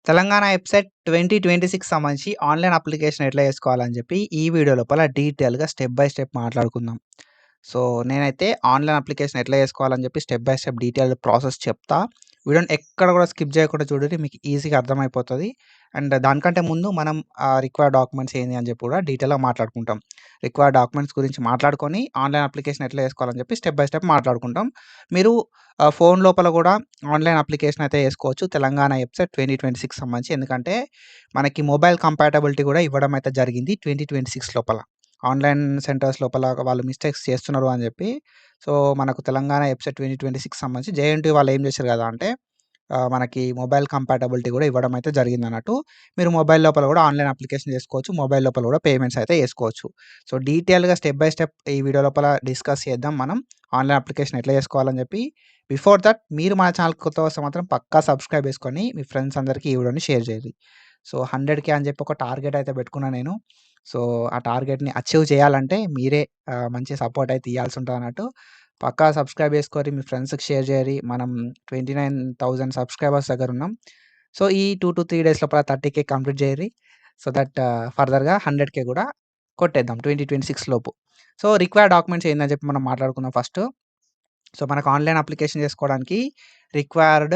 Telangana website 2026 సంబంధించి online application ఎట్లా చేసుకోవాలని చెప్పి ఈ వీడియో లోపల డీటెయిల్‌గా స్టెప్ బై స్టెప్ మాట్లాడుకుందాం. సో, నేనైతే ఆన్‌లైన్ అప్లికేషన్ ఎట్లా చేసుకోవాలని చెప్పి step by step detail process చెప్తా. వీడియోని ఎక్కడ కూడా స్కిప్ చేయకుండా చూడండి. మీకు ఈజీగా అర్థమైపోతది. అండ్ దానికంటే ముందు మనం రిక్వైర్డ్ డాక్యుమెంట్స్ ఏంది అని చెప్పి కూడా డీటెయిల్‌గా మాట్లాడుకుంటాం. రిక్వైర్డ్ డాక్యుమెంట్స్ గురించి మాట్లాడుకొని ఆన్‌లైన్ అప్లికేషన్ ఎట్లా చేసుకోవాలని చెప్పి స్టెప్ బై స్టెప్ మాట్లాడుకుంటాం. మీరు ఫోన్ లోపల కూడా ఆన్‌లైన్ అప్లికేషన్ అయితే ఏసుకోవచ్చు. తెలంగాణ వెబ్‌సైట్ 2026 సంబంధించి. ఎందుకంటే, మనకి మొబైల్ కంపాటబిలిటీ కూడా ఇవ్వడం అయితే జరిగింది 2026 లోపల. ఆన్‌లైన్ సెంటర్స్ లోపల వాళ్ళు మిస్టేక్స్ చేస్తున్నారు అని చెప్పి, సో, మనకు తెలంగాణ వెబ్‌సైట్ 2026 సంబంధించి జేఎన్‌టీయూ వాళ్ళు ఏం చేశారు కదా అంటే, మనకి మొబైల్ కంపాటబిలిటీ కూడా ఇవ్వడం అయితే జరిగిందన్నట్టు. మీరు మొబైల్ లోపల కూడా ఆన్‌లైన్ అప్లికేషన్ చేసుకోవచ్చు. మొబైల్ లోపల కూడా పేమెంట్స్ అయితే ఏసుకోవచ్చు. సో, డీటెయిల్‌గా స్టెప్ బై స్టెప్ ఈ వీడియో లోపల డిస్కస్ చేద్దాం మనం. ఆన్‌లైన్ అప్లికేషన్ ఎట్లా చేసుకోవాలని చెప్పి. బిఫోర్ దట్ మీరు మన ఛానల్‌కి కొత్తగా వస్తే మాత్రం పక్కా సబ్స్క్రైబ్ చేసుకొని మీ ఫ్రెండ్స్ అందరికీ ఈ వీడియోని షేర్ చేయండి. సో, 100,000 అని చెప్పి ఒక టార్గెట్ అయితే పెట్టుకున్నా నేను. సో, ఆ టార్గెట్‌ని అచీవ్ చేయాలంటే మీరే మంచి సపోర్ట్ అయితే ఇయ్యాల్సి ఉంటదన్నట్టు. పక్కా సబ్స్క్రైబ్ చేసుకొని మీ ఫ్రెండ్స్‌కి షేర్ చేయండి. మనం 29,000 సబ్స్క్రైబర్స్ దగ్గర ఉన్నాం. సో, ఈ 2-3 డేస్ లోపల 30,000 కంప్లీట్ చేయండి. సో దట్ ఫర్దర్‌గా 100,000 కూడా కొట్టేద్దాం 2026 లోపు. సో, రిక్వైర్డ్ డాక్యుమెంట్స్ ఏందని చెప్పి మనం మాట్లాడుకుందాం ఫస్ట్. సో, మనకు ఆన్‌లైన్ అప్లికేషన్ చేసుకోవడానికి రిక్వైర్డ్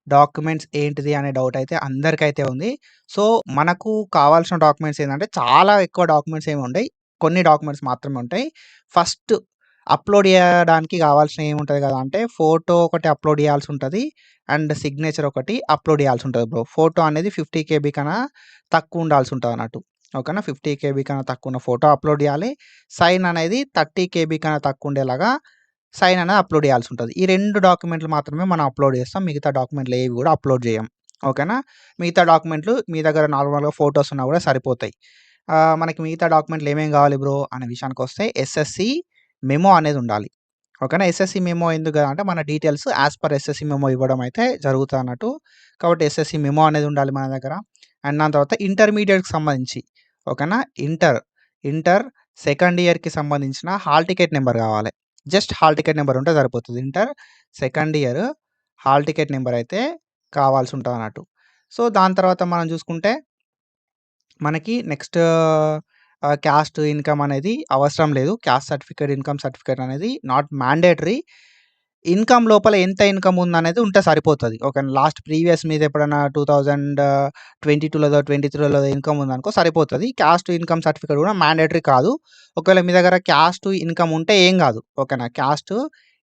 డాక్యుమెంట్స్ ఏంటిది అనే డౌట్ అయితే అందరికైతే ఉంది. సో, మనకు కావాల్సిన డాక్యుమెంట్స్ ఏందంటే చాలా ఎక్కువ డాక్యుమెంట్స్ ఏమి ఉండయి. కొన్ని డాక్యుమెంట్స్ మాత్రమే ఉంటాయి. ఫస్ట్ అప్‌లోడ్ చేయడానికి కావాల్సినయి ఏముంటది కదా అంటే ఫోటో ఒకటి అప్‌లోడ్ చేయాల్సి ఉంటది. అండ్ సిగ్నేచర్ ఒకటి అప్‌లోడ్ చేయాల్సి ఉంటది బ్రో. ఫోటో అనేది 50 కేబీ కన్నా తక్కువ ఉండాల్సి ఉంటదన్నట్టు. ఓకేనా. 50 కేబీ కన్నా తక్కువ ఉన్న ఫోటో అప్‌లోడ్ చేయాలి. సైన్ అనేది 30 కేబీ కన్నా తక్కువ ఉండేలాగా సైన్ అనేది అప్‌లోడ్ చేయాల్సి ఉంటది. ఈ 2 డాక్యుమెంట్లు మాత్రమే మనం అప్‌లోడ్ చేస్తాం. మిగతా డాక్యుమెంట్లు ఏవి కూడా అప్‌లోడ్ చేయం. ఓకేనా. మిగతా డాక్యుమెంట్లు మీ దగ్గర నార్మల్‌గా ఫోటోస్ ఉన్నా కూడా సరిపోతాయి. మనకి మిగతా డాక్యుమెంట్లు ఏమేం కావాలి బ్రో అనే విషయానికొస్తే ఎస్ఎస్‌సి మెమో అనేది ఉండాలి. ఓకేనా. ఎస్ఎస్‌సి మెమో ఎందుకు అంటే మన details as per SSC memo ఇవ్వడం అయితే జరుగుతదన్నట్టు. కాబట్టి ఎస్ఎస్‌సి మెమో అనేది ఉండాలి మన దగ్గర. అండ్ దాని తర్వాత ఇంటర్మీడియేట్‌కి సంబంధించి ఓకేనా. ఇంటర్ సెకండ్ ఇయర్‌కి సంబంధించిన హాల్ టికెట్ నంబర్ కావాలి. జస్ట్ హాల్ టికెట్ నంబర్ ఉంటే సరిపోతది. Inter second year hall ticket number అయితే కావాల్సి ఉంటదన్నట్టు. సో, దాని తర్వాత మనం చూసుకుంటే మనకి నెక్స్ట్ క్యాస్ట్ ఇన్‌కమ్ అనేది అవసరం లేదు. క్యాస్ట్ సర్టిఫికేట్, ఇన్‌కమ్ సర్టిఫికేట్ అనేది నాట్ మ్యాండేటరీ. ఇన్‌కమ్ లోపల ఎంత ఇన్‌కమ్ ఉందనేది ఉంటే సరిపోతది. ఓకేనా. లాస్ట్ ప్రీవియస్ మీది ఎప్పుడన్నా 2022లోదో, 23లోదో ఇన్‌కమ్ ఉందనుకో సరిపోతది. క్యాస్ట్ ఇన్‌కమ్ సర్టిఫికేట్ కూడా మ్యాండేటరీ కాదు. ఒకవేళ మీ దగ్గర క్యాస్ట్ ఇన్‌కమ్ ఉంటే ఏం కాదు. ఓకేనా. క్యాస్ట్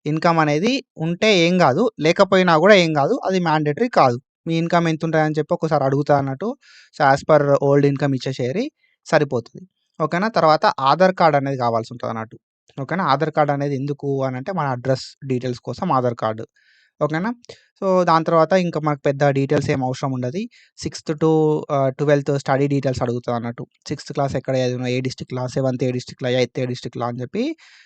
ఇన్‌కమ్ అనేది ఉంటే ఏం కాదు. లేకపోయినా కూడా ఏం కాదు. అది మ్యాండేటరీ కాదు. మీ ఇన్‌కమ్ ఎంతుంటదని చెప్పి ఒకసారి అడుగుతా అన్నట్టు. So, as per old income ఇచ్చేసేయరి సరిపోతది. ఓకేనా. తర్వాత ఆధార్ కార్డ్ అనేది కావాల్సి ఉంటదన్నట్టు. ఓకేనా. ఆధార్ కార్డ్ అనేది ఎందుకు అనంటే మన అడ్రెస్ డీటెయిల్స్ కోసం ఆధార్ కార్డ్. ఓకేనా. సో, దాని తర్వాత ఇంకా మనకు పెద్ద డీటెయిల్స్ ఏం అవసరం ఉండది. 6థ్ టు 12థ్ స్టడీ డీటెయిల్స్ అడుగుతదన్నట్టు. 6థ్ క్లాస్ ఎక్కడ చదివినావు? ఏ డిస్ట్రిక్ట్‌లా? 7థ్ ఏ డిస్ట్రిక్ట్‌లా? 8థ్ ఏ డిస్ట్రిక్ట్‌లా? అని చెప్పి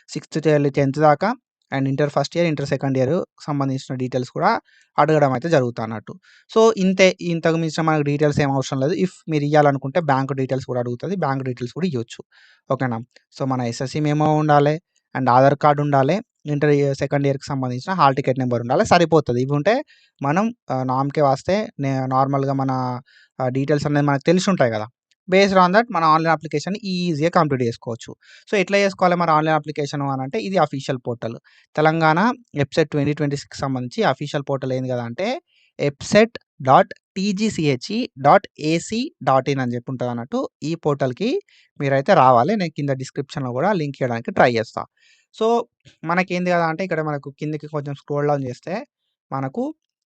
6థ్ టు 10థ్ దాకా and inter first year, inter second year సంబంధించిన డీటెయిల్స్ కూడా అడగడం అయితే జరుగుతదన్నట్టు. సో, ఇంతే. ఇంతకు మించిన మనకు డీటెయిల్స్ ఏం అవసరం లేదు. ఇఫ్ మీరు ఇయ్యాలనుకుంటే బ్యాంక్ డీటెయిల్స్ కూడా అడుగుతది. బ్యాంక్ డీటెయిల్స్ కూడా ఇయ్యొచ్చు. ఓకేనా. సో, మన ఎస్ఎస్‌సి మెమో ఉండాలె. అండ్ ఆధార్ కార్డ్ ఉండాలె. ఇంటర్ సెకండ్ ఇయర్‌కి సంబంధించిన హాల్ టికెట్ నంబర్ ఉండాలి. సరిపోతది. ఇవి ఉంటే మనం నామ్‌కే వాస్తే నార్మల్‌గా మన డీటెయిల్స్ అనేది మనకు తెలిసుంటాయి కదా! బేస్డ్ ఆన్ దట్ మన ఆన్‌లైన్ అప్లికేషన్‌ని ఈజీగా కంప్లీట్ చేసుకోవచ్చు. సో, ఎట్లా చేసుకోవాలి మరి ఆన్‌లైన్ అప్లికేషను అనంటే ఇది అఫీషియల్ పోర్టల్. తెలంగాణ వెబ్‌సైట్ 2026కి సంబంధించి అఫీషియల్ పోర్టల్ ఏంది కదా అంటే వెబ్‌సైట్.tgche.ac.in అని చెప్పి ఉంటదన్నట్టు. ఈ పోర్టల్‌కి మీరైతే రావాలి. నేను కింద డిస్క్రిప్షన్‌లో కూడా లింక్ ఇయ్యడానికి ట్రై చేస్తా. సో, మనకేంది కదా అంటే ఇక్కడ మనకు కిందకి కొంచెం స్క్రోల్ డౌన్ చేస్తే మనకు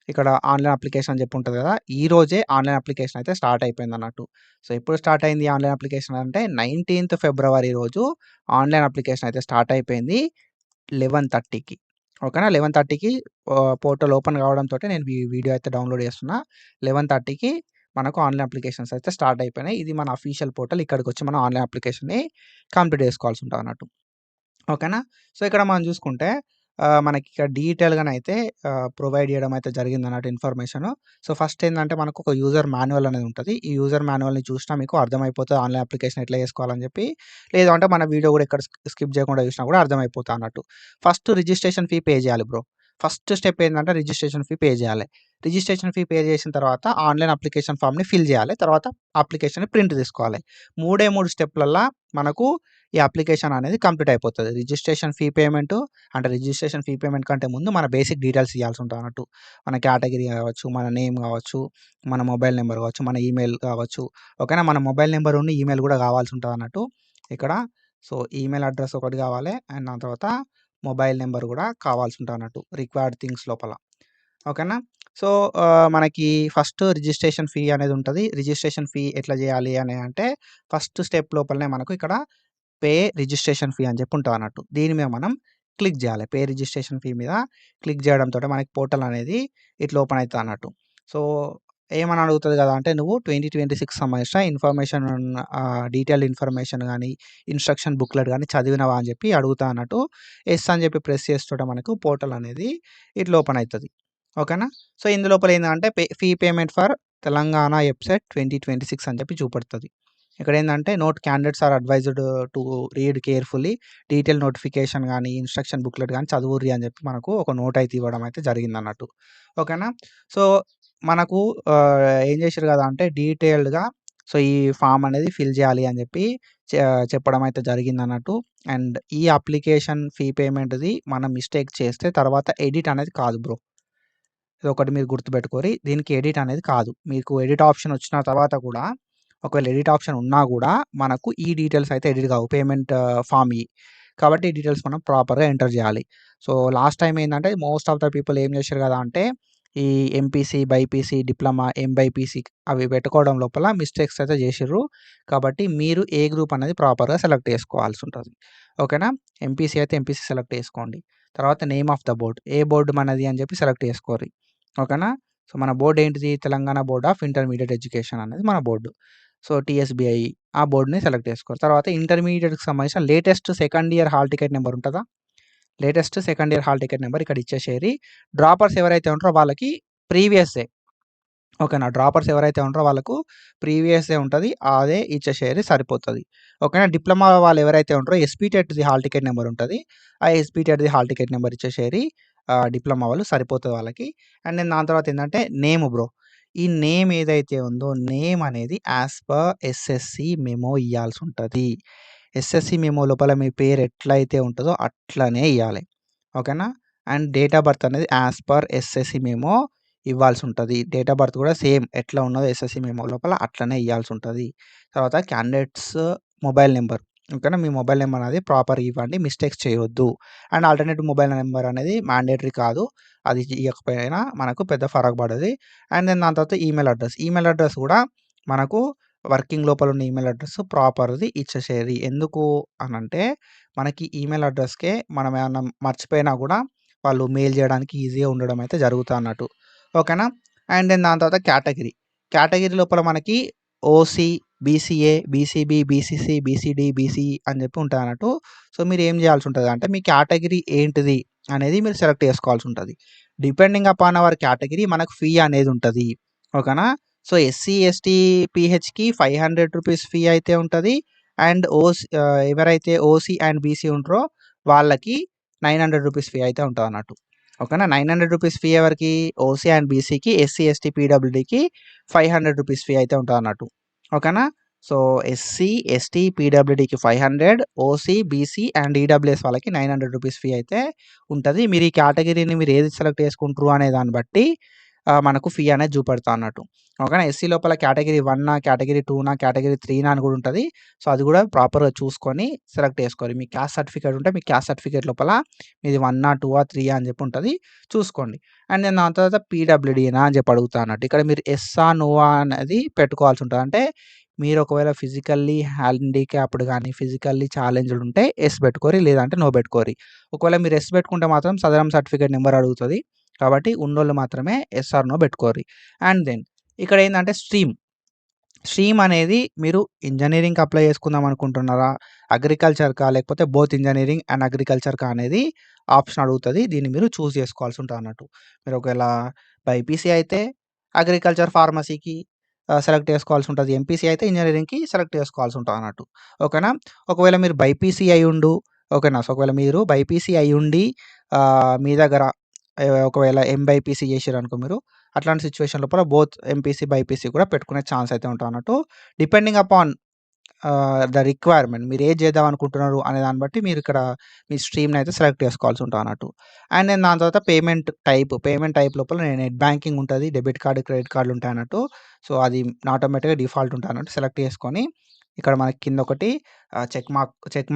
ఇక్కడ ఆన్‌లైన్ అప్లికేషన్ అని చెప్పి ఉంటది కదా! ఈ రోజే ఆన్‌లైన్ అప్లికేషన్ అయితే స్టార్ట్ అయిపోయిందన్నట్టు. సో, ఎప్పుడు స్టార్ట్ అయింది ఆన్‌లైన్ అప్లికేషన్ అంటే 19థ్ ఫిబ్రవరి రోజు ఆన్‌లైన్ అప్లికేషన్ అయితే స్టార్ట్ అయిపోయింది 11:30కి. ఓకేనా. 11:30కి పోర్టల్ ఓపెన్ కావడంతోటే నేను వీడియో అయితే డౌన్‌లోడ్ చేస్తున్నా. 11:30కి మనకు ఆన్‌లైన్ అప్లికేషన్స్ అయితే స్టార్ట్ అయిపోయినాయి. ఇది మన అఫీషియల్ పోర్టల్. ఇక్కడికొచ్చి మనం ఆన్‌లైన్ అప్లికేషన్‌ని కంప్లీట్ చేసుకోవాల్సి ఉంటదన్నట్టు. ఓకేనా. సో, ఇక్కడ మనం చూసుకుంటే మనకి ఇక్కడ డీటెయిల్‌గానైతే ప్రొవైడ్ చేయడం అయితే జరిగిందన్నట్టు ఇన్ఫర్మేషను. సో, ఫస్ట్ ఏందంటే మనకు ఒక యూజర్ మాన్యువల్ అనేది ఉంటది. ఈ యూజర్ మాన్యువల్‌ని చూసినా మీకు అర్థమైపోతది ఆన్‌లైన్ అప్లికేషన్ ఎట్లా చేసుకోవాలని చెప్పి. లేదు అంటే మన వీడియో కూడా ఎక్కడ స్కిప్ చేయకుండా చూసినా కూడా అర్థమైపోతా అన్నట్టు. ఫస్ట్ రిజిస్ట్రేషన్ ఫీ పే చేయాలి బ్రో. ఫస్ట్ స్టెప్ ఏందంటే రిజిస్ట్రేషన్ ఫీ పే చేయాలి. రిజిస్ట్రేషన్ ఫీ పే చేసిన తర్వాత ఆన్‌లైన్ అప్లికేషన్ ఫామ్‌ని ఫిల్ చేయాలి. తర్వాత అప్లికేషన్‌ని ప్రింట్ తీసుకోవాలి. 3 స్టెప్‌లల్ల మనకు ఈ అప్లికేషన్ అనేది కంప్లీట్ అయిపోతది. రిజిస్ట్రేషన్ ఫీ పేమెంటు అంటే రిజిస్ట్రేషన్ ఫీ పేమెంట్ కంటే ముందు మన బేసిక్ డీటెయిల్స్ ఇయ్యాల్సి ఉంటదన్నట్టు. మన కేటగిరీ కావచ్చు, మన నేమ్ కావచ్చు, మన మొబైల్ నంబర్ కావచ్చు, మన ఈమెయిల్ కావచ్చు. ఓకేనా? మన మొబైల్ నంబర్ ఉన్న ఈమెయిల్ కూడా కావాల్సి ఉంటదన్నట్టు ఇక్కడ. సో, ఈమెయిల్ అడ్రెస్ ఒకటి కావాలి. అండ్ దాని తర్వాత మొబైల్ నంబర్ కూడా కావాల్సి ఉంటదన్నట్టు రిక్వైర్డ్ థింగ్స్ లోపల. ఓకేనా? సో, మనకి ఫస్ట్ రిజిస్ట్రేషన్ ఫీ అనేది ఉంటది. రిజిస్ట్రేషన్ ఫీ ఎట్లా చేయాలి అని అంటే ఫస్ట్ స్టెప్ లోపలనే మనకు ఇక్కడ పే రిజిస్ట్రేషన్ ఫీ అని చెప్పి ఉంటదన్నట్టు. దీని మీద మనం క్లిక్ చేయాలి. పే రిజిస్ట్రేషన్ ఫీ మీద క్లిక్ చేయడంతోటే మనకి పోర్టల్ అనేది ఇట్లా ఓపెన్ అయితదన్నట్టు. సో, ఏమని అడుగుతది కదా అంటే నువ్వు 2026 సంబంధించిన ఇన్ఫర్మేషన్ డీటెయిల్డ్ ఇన్ఫర్మేషన్ గాని, ఇన్‌స్ట్రక్షన్ బుక్‌లెట్ గాని చదివినవా అని చెప్పి అడుగుతదన్నట్టు. యెస్ అని చెప్పి ప్రెస్ చేస్తుంటే మనకు పోర్టల్ అనేది ఇట్లా ఓపెన్ అయితది. ఓకేనా? సో, ఇందులోపల ఏందంటే fee payment for Telangana website 2026 అని చెప్పి చూపెడుతది. ఇక్కడేందంటే candidates are advised to read carefully detail notification గాని, ఇన్‌స్ట్రక్షన్ బుక్‌లెట్ గాని చదువుర్రి అని చెప్పి మనకు ఒక నోట్ అయితే ఇవ్వడం అయితే జరిగిందన్నట్టు. ఓకేనా? సో, మనకు ఏం చేసిర్రు కదా అంటే డీటెయిల్డ్‌గా సో, ఈ ఫార్మ్ అనేది ఫిల్ చేయాలి అని చెప్పి చె చెప్పడం అయితే జరిగిందన్నట్టు. అండ్ ఈ అప్లికేషన్ ఫీ పేమెంట్‌ది మనం మిస్టేక్ చేస్తే తర్వాత ఎడిట్ అనేది కాదు బ్రో. ఇదొకటి మీరు గుర్తుపెట్టుకోరి. దీనికి ఎడిట్ అనేది కాదు. మీకు ఎడిట్ ఆప్షన్ వచ్చిన తర్వాత కూడా ఒకవేళ ఎడిట్ ఆప్షన్ ఉన్నా గూడా మనకు ఈ డీటెయిల్స్ అయితే ఎడిట్ కావు. పేమెంట్ ఫార్మ్‌యి. కాబట్టి ఈ డీటెయిల్స్ మనం ప్రాపర్‌గా ఎంటర్ చేయాలి. సో, లాస్ట్ టైమ్ ఏందంటే మోస్ట్ ఆఫ్ ద పీపుల్ ఏం చేశారు కదా అంటే ఈ ఎంపీసీ, బైపీసీ, డిప్లొమా, ఎంబైపీసీ అవి పెట్టుకోవడం లోపల మిస్టేక్స్ అయితే చేసిర్రు. కాబట్టి మీరు ఏ గ్రూప్ అనేది ప్రాపర్‌గా సెలెక్ట్ చేసుకోవాల్సి ఉంటది. ఓకేనా? ఎంపీసీ అయితే ఎంపీసీ సెలెక్ట్ చేసుకోండి. తర్వాత name of the board. A board మనది అని చెప్పి సెలెక్ట్ చేసుకోర్రి. ఓకేనా? సో, మన బోర్డ్ ఏంటిది? Telangana board of intermediate education అనేది మన బోర్డు. సో, టీఎస్‌బీఐ ఆ బోర్డ్‌ని సెలెక్ట్ చేసుకోవాలి. తర్వాత ఇంటర్మీడియేట్‌కి సంబంధించిన latest second year hall ticket number ఉంటదా? Latest second year hall ticket number ఇక్కడ ఇచ్చేసేరి. డ్రాపర్స్ ఎవరైతే ఉంటారో వాళ్ళకి ప్రీవియస్‌దే. ఓకేనా? డ్రాపర్స్ ఎవరైతే ఉంటారో వాళ్ళకు ప్రీవియస్‌దే ఉంటది. అదే ఇచ్చేసేయండి సరిపోతది. ఓకేనా? డిప్లొమా వాళ్ళు ఎవరైతే ఉంటారో ఎస్‌పీ టెట్‌ది హాల్ టికెట్ నంబర్ ఉంటది. ఆ ఎస్‌పీ టెట్‌ది హాల్ టికెట్ నంబర్ ఇచ్చేసేయండి. డిప్లొమా వాళ్ళు సరిపోతది వాళ్ళకి. అండ్ దెన్ దాని తర్వాత ఏందంటే నేమ్ బ్రో. ఈ నేమ్ ఏదైతే ఉందో నేమ్ అనేది యాస్ పర్ ఎస్ఎస్‌సి మెమో ఇయ్యాల్సి ఉంటది. ఎస్ఎస్‌సి మెమో లోపల మీ పేరు ఎట్లయితే ఉంటదో అట్లనే ఇయ్యాలి. ఓకేనా? అండ్ డేట్ ఆఫ్ బర్త్ అనేది యాస్ పర్ ఎస్ఎస్‌సి మెమో ఇవ్వాల్సి ఉంటది. డేట్ ఆఫ్ బర్త్ కూడా సేమ్ ఎట్లా ఉన్నదో ఎస్ఎస్‌సి మెమో లోపల అట్లనే ఇయ్యాల్సి ఉంటది. తర్వాత క్యాండిడేట్స్ మొబైల్ నంబర్. ఓకేనా? మీ మొబైల్ నంబర్ అనేది ప్రాపర్‌గా ఇవ్వండి. మిస్టేక్స్ చేయొద్దు. అండ్ ఆల్టర్‌నేటివ్ మొబైల్ నంబర్ అనేది మ్యాండేటరీ కాదు. అది ఇయ్యకపోయినా మనకు పెద్ద ఫరక్ పడది. అండ్ దెన్ దాని తర్వాత ఈమెయిల్ అడ్రెస్. ఈమెయిల్ అడ్రెస్ కూడా మనకు వర్కింగ్ లోపల ఉన్న ఈమెయిల్ అడ్రెస్ ప్రాపర్‌ది ఇచ్చేసేయాలి. ఎందుకు అనంటే మనకి ఈమెయిల్ అడ్రెస్‌కే మనం ఏమన్నా మర్చిపోయినా కూడా వాళ్ళు మెయిల్ చేయడానికి ఈజీగా ఉండడం అయితే జరుగుతదన్నట్టు. ఓకేనా? అండ్ దెన్ దాని తర్వాత కేటగిరీ. కేటగిరీ లోపల మనకి OC, BCA, BCB, BCC, BCD, BCE అని చెప్పి ఉంటదన్నట్టు. సో, మీరు ఏం చేయాల్సి ఉంటదంటే మీ కేటగిరీ ఏంటిది అనేది మీరు సెలెక్ట్ చేసుకోవాల్సి ఉంటది. డిపెండింగ్ అపాన్ అవర్ కేటగిరీ మనకు ఫీ అనేది ఉంటది. ఓకేనా? సో, ఎస్సీ, ఎస్టీ, పీహెచ్‌కి రూ. 500 ఫీ అయితే ఉంటది. అండ్ ఎవరైతే ఓసీ అండ్ బీసీ ఉంటారో వాళ్ళకి రూ. 900 ఫీ అయితే ఉంటదన్నట్టు. ఓకేనా? రూ. 900 ఫీ ఎవరికి? ఓసీ అండ్ బీసీకి, ఎస్సీ, ఎస్టీ, పీడబ్ల్యూడీకి రూ. 500 ఫీ అయితే ఉంటదన్నట్టు. ఓకేనా? సో, ఎస్సీ, ఎస్టీ, పీడబ్ల్యూడీకి 500, ఓసీ, బీసీ అండ్ ఈడబ్ల్యూఎస్ వాళ్ళకి రూ. 900 ఫీ అయితే ఉంటది. మీరు ఈ కేటగిరీని మీరు ఏది సెలెక్ట్ చేసుకుంటారు అనే దాన్ని బట్టి మనకు ఫీ అనేది చూపెడతా అన్నట్టు. ఓకేనా? ఎస్సీ లోపల కేటగిరీ 1 కేటగిరీ 2 కేటగిరీ 3 అని కూడా ఉంటది. సో, అది కూడా ప్రాపర్‌గా చూసుకొని సెలెక్ట్ చేసుకోవాలి. మీ క్యాస్ట్ సర్టిఫికేట్ ఉంటే మీ క్యాస్ట్ సర్టిఫికేట్ లోపల మీది 1 2 3 అని చెప్పి ఉంటది. చూసుకోండి. అండ్ దెన్ దాని తర్వాత పీడబ్ల్యూడీనా అని చెప్పి అడుగుతా అన్నట్టు. ఇక్కడ మీరు యెస్సా, నోవా అనేది పెట్టుకోవాల్సి ఉంటది. అంటే మీరు ఒకవేళ ఫిజికల్లీ హ్యాండిక్యాప్డ్ గాని, ఫిజికల్లీ ఛాలెంజ్డ్ ఉంటే యెస్ పెట్టుకోరి. లేదంటే నో పెట్టుకోరి. ఒకవేళ మీరు యెస్ పెట్టుకుంటే మాత్రం సదరం సర్టిఫికేట్ నంబర్ అడుగుతది. కాబట్టి ఉన్నోళ్ళు మాత్రమే యెస్ ఆర్ నో పెట్టుకోరి. అండ్ దెన్ ఇక్కడ ఏందంటే స్ట్రీమ్ అనేది మీరు ఇంజినీరింగ్‌కి అప్లై చేసుకుందాం అనుకుంటున్నారా? అగ్రికల్చర్‌కా? లేకపోతే బోత్ ఇంజినీరింగ్ అండ్ అగ్రికల్చర్‌కా అనేది ఆప్షన్ అడుగుతది. దీన్ని మీరు చూజ్ చేసుకోవాల్సి ఉంటదన్నట్టు. మీరు ఒకవేళ బైపీసీ అయితే అగ్రికల్చర్, ఫార్మసీకి సెలెక్ట్ చేసుకోవాల్సి ఉంటది. ఎంపీసీ అయితే ఇంజినీరింగ్‌కి సెలెక్ట్ చేసుకోవాల్సి ఉంటదన్నట్టు. ఓకేనా? ఒకవేళ మీరు బైపీసీ అయ్యుండు ఓకేనా? సో, ఒకవేళ మీరు బైపీసీ అయ్యుండి మీ దగ్గర ఒకవేళ ఎంబైపీసీ చేసిర్రనుకో మీరు అట్లాంటి సిట్యుయేషన్ లోపల బోత్ ఎంపీసీ, బైపీసీ కూడా పెట్టుకునే ఛాన్స్ అయితే ఉంటదన్నట్టు. డిపెండింగ్ అపాన్ ద రిక్వైర్మెంట్ మీరు ఏది చేద్దాం అనుకుంటున్నారు అనే దాన్ని బట్టి మీరు ఇక్కడ మీ స్ట్రీమ్‌ని అయితే సెలెక్ట్ చేసుకోవాల్సి ఉంటదన్నట్టు. అండ్ దెన్ దాని తర్వాత పేమెంట్ టైప్ లోపల నెట్ బ్యాంకింగ్ ఉంటది. డెబిట్ కార్డ్, క్రెడిట్ కార్డ్‌లు ఉంటాయన్నట్టు. సో, అది ఆటోమేటిక్‌గా డిఫాల్ట్ ఉంటదన్నట్టు. సెలెక్ట్ చేసుకొని ఇక్కడ మనకి కింద ఒకటి చెక్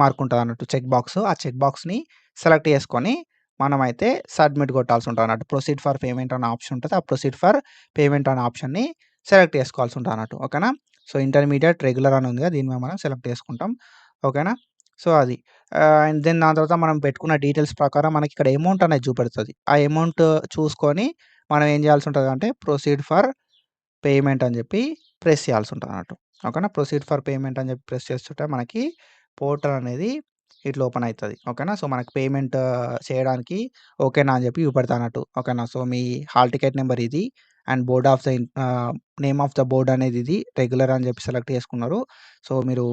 మార్క్ ఉంటదన్నట్టు. Check box. ఆ చెక్ బాక్స్‌ని సెలెక్ట్ చేసుకొని మనమైతే సబ్మిట్ కొట్టాల్సి ఉంటదన్నట్టు. ప్రొసీడ్ ఫర్ పేమెంట్ అనే ఆప్షన్ ఉంటది. ఆ ప్రొసీడ్ ఫర్ పేమెంట్ అనే ఆప్షన్‌ని సెలెక్ట్ చేసుకోవాల్సి ఉంటదన్నట్టు. ఓకేనా? సో, ఇంటర్మీడియేట్, రెగ్యులర్ అని ఉందిగా దీని మీద మనం సెలెక్ట్ చేసుకుంటాం. ఓకేనా? సో, అది. అండ్ దెన్ దాని తర్వాత మనం పెట్టుకున్న డీటెయిల్స్ ప్రకారం మనకిక్కడ అమౌంట్ అనేది చూపెడతది. ఆ అమౌంట్ చూసుకొని మనం ఏం చేయాల్సి ఉంటదంటే ప్రొసీడ్ ఫర్ పేమెంట్ అని చెప్పి ప్రెస్ చేయాల్సి ఉంటదన్నట్టు. ఓకేనా? ప్రొసీడ్ ఫర్ పేమెంట్ అని చెప్పి ప్రెస్ చేస్తుంటే మనకి పోర్టల్ అనేది ఇట్లా ఓపెన్ అయితది. ఓకేనా? సో, మనకి పేమెంట్ చేయడానికి ఓకేనా అని చెప్పి చూపెడతదన్నట్టు. ఓకేనా? సో, మీ హాల్ టికెట్ నంబర్ ఇది and name of the board అనేది ఇది. రెగ్యులర్ అని చెప్పి సెలెక్ట్ చేసుకున్నారు. సో, మీరు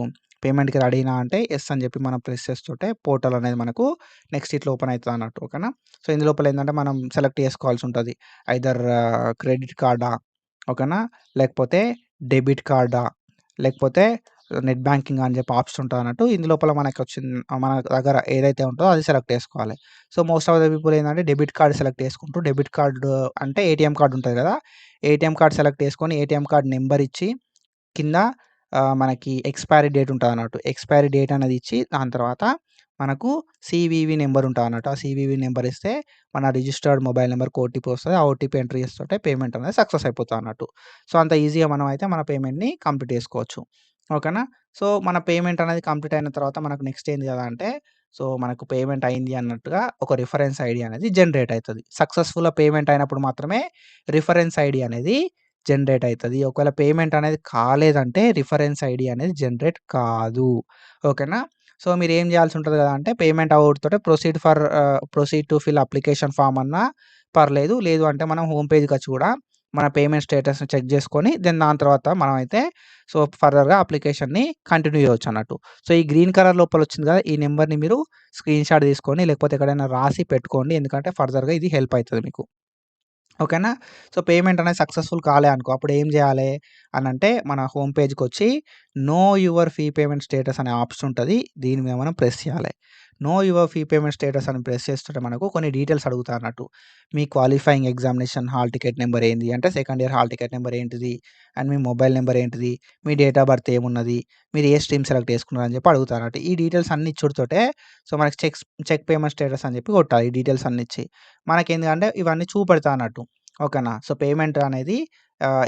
పేమెంట్‌కి రెడీనా అంటే యెస్ అని చెప్పి మనం ప్రెస్ చేస్తుంటే పోర్టల్ అనేది మనకు నెక్స్ట్ ఇట్లా ఓపెన్ అయితదన్నట్టు. ఓకేనా? సో, ఇందులోపల ఏందంటే మనం సెలెక్ట్ చేసుకోవాల్సి ఉంటది. ఐదర్ క్రెడిట్ కార్డా, ఓకేనా? లేకపోతే డెబిట్ కార్డా, లేకపోతే నెట్ బ్యాంకింగ్ అని చెప్పి ఆప్షన్ ఉంటదన్నట్టు. ఇందులోపల మన దగ్గర ఏదైతే ఉంటదో అది సెలెక్ట్ చేసుకోవాలి. So, most of the people ఏందంటే డెబిట్ కార్డ్ సెలెక్ట్ చేసుకుంటూ డెబిట్ కార్డ్ అంటే ఏటీఎం కార్డ్ ఉంటది కదా! ఏటీఎం కార్డ్ సెలెక్ట్ చేసుకొని ఏటీఎం కార్డ్ నంబర్ ఇచ్చి కింద మనకి ఎక్స్‌పైరీ డేట్ ఉంటదన్నట్టు. ఎక్స్‌పైరీ డేట్ అనేది ఇచ్చి దాని తర్వాత మనకు సీవీవీ నంబర్ ఉంటదన్నట్టు. ఆ సీవీవీ నంబర్ ఇస్తే మన రిజిస్టర్డ్ మొబైల్ నంబర్‌కి ఓటీపీ వస్తది. ఆ ఓటీపీ ఎంటర్ చేస్తుంటే పేమెంట్ అనేది సక్సెస్ అయిపోతదన్నట్టు. సో, అంత ఈజీగా మనం అయితే మన పేమెంట్‌ని కంప్లీట్ చేసుకోవచ్చు. ఓకేనా? సో, మన పేమెంట్ అనేది కంప్లీట్ అయిన తర్వాత మనకు నెక్స్ట్ ఏంది కదా అంటే సో, మనకు పేమెంట్ అయింది అన్నట్టుగా ఒక రిఫరెన్స్ ఐడీ అనేది జనరేట్ అయితది. సక్సెస్‌ఫుల్‌గా పేమెంట్ అయినప్పుడు మాత్రమే రిఫరెన్స్ ఐడీ అనేది జనరేట్ అయితది. ఒకవేళ పేమెంట్ అనేది కాలేదంటే రిఫరెన్స్ ఐడీ అనేది జనరేట్ కాదు. ఓకేనా? సో, మీరేం చేయాల్సి ఉంటది కదా అంటే పేమెంట్ అవ్వడుతోటే proceed to fill application form అన్నా పర్లేదు. లేదు అంటే మనం హోమ్ పేజ్‌కొచ్చి కూడా మన పేమెంట్ స్టేటస్‌ని చెక్ చేసుకొని దాని తర్వాత మనమైతే సో, ఫర్దర్‌గా అప్లికేషన్‌ని కంటిన్యూ చేయొచ్చన్నట్టు. సో, ఈ గ్రీన్ కలర్ లోపల వచ్చింది కదా! ఈ నంబర్‌ని మీరు స్క్రీన్‌షాట్ తీసుకొని లేకపోతే ఎక్కడైనా రాసి పెట్టుకోండి. ఎందుకంటే ఫర్దర్‌గా ఇది హెల్ప్ అయితది మీకు. ఓకేనా? సో, పేమెంట్ అనేది సక్సెస్‌ఫుల్ కాలే అనుకో అప్పుడు ఏం చేయాలి అనంటే మన హోమ్ పేజ్‌కొచ్చి know your fee payment status అనే ఆప్షన్ ఉంటది. దీని మీద మనం ప్రెస్ చేయాలి. Know your fee payment status అని ప్రెస్ చేస్తుంటే మనకు కొన్ని డీటెయిల్స్ అడుగుతారన్నట్టు. మీ qualifying examination hall ticket number ఏంది? అంటే second year hall ticket number ఏంటిది? అండ్ మీ మొబైల్ నంబర్ ఏంటిది? మీ డేట్ ఆఫ్ బర్త్ ఏమున్నది? మీరు ఏ స్ట్రీమ్ సెలెక్ట్ చేసుకున్నారు అని చెప్పి అడుగుతారన్నట్టు. ఈ డీటెయిల్స్ అన్ని ఇచ్చుడుతోటే సో, మనకి చెక్ పేమెంట్ స్టేటస్ అని చెప్పి కొట్టాలి. ఈ డీటెయిల్స్ అన్ని ఇచ్చి. మనకేందంటే ఇవన్నీ చూపెడతా అన్నట్టు. ఓకేనా? సో, పేమెంట్ అనేది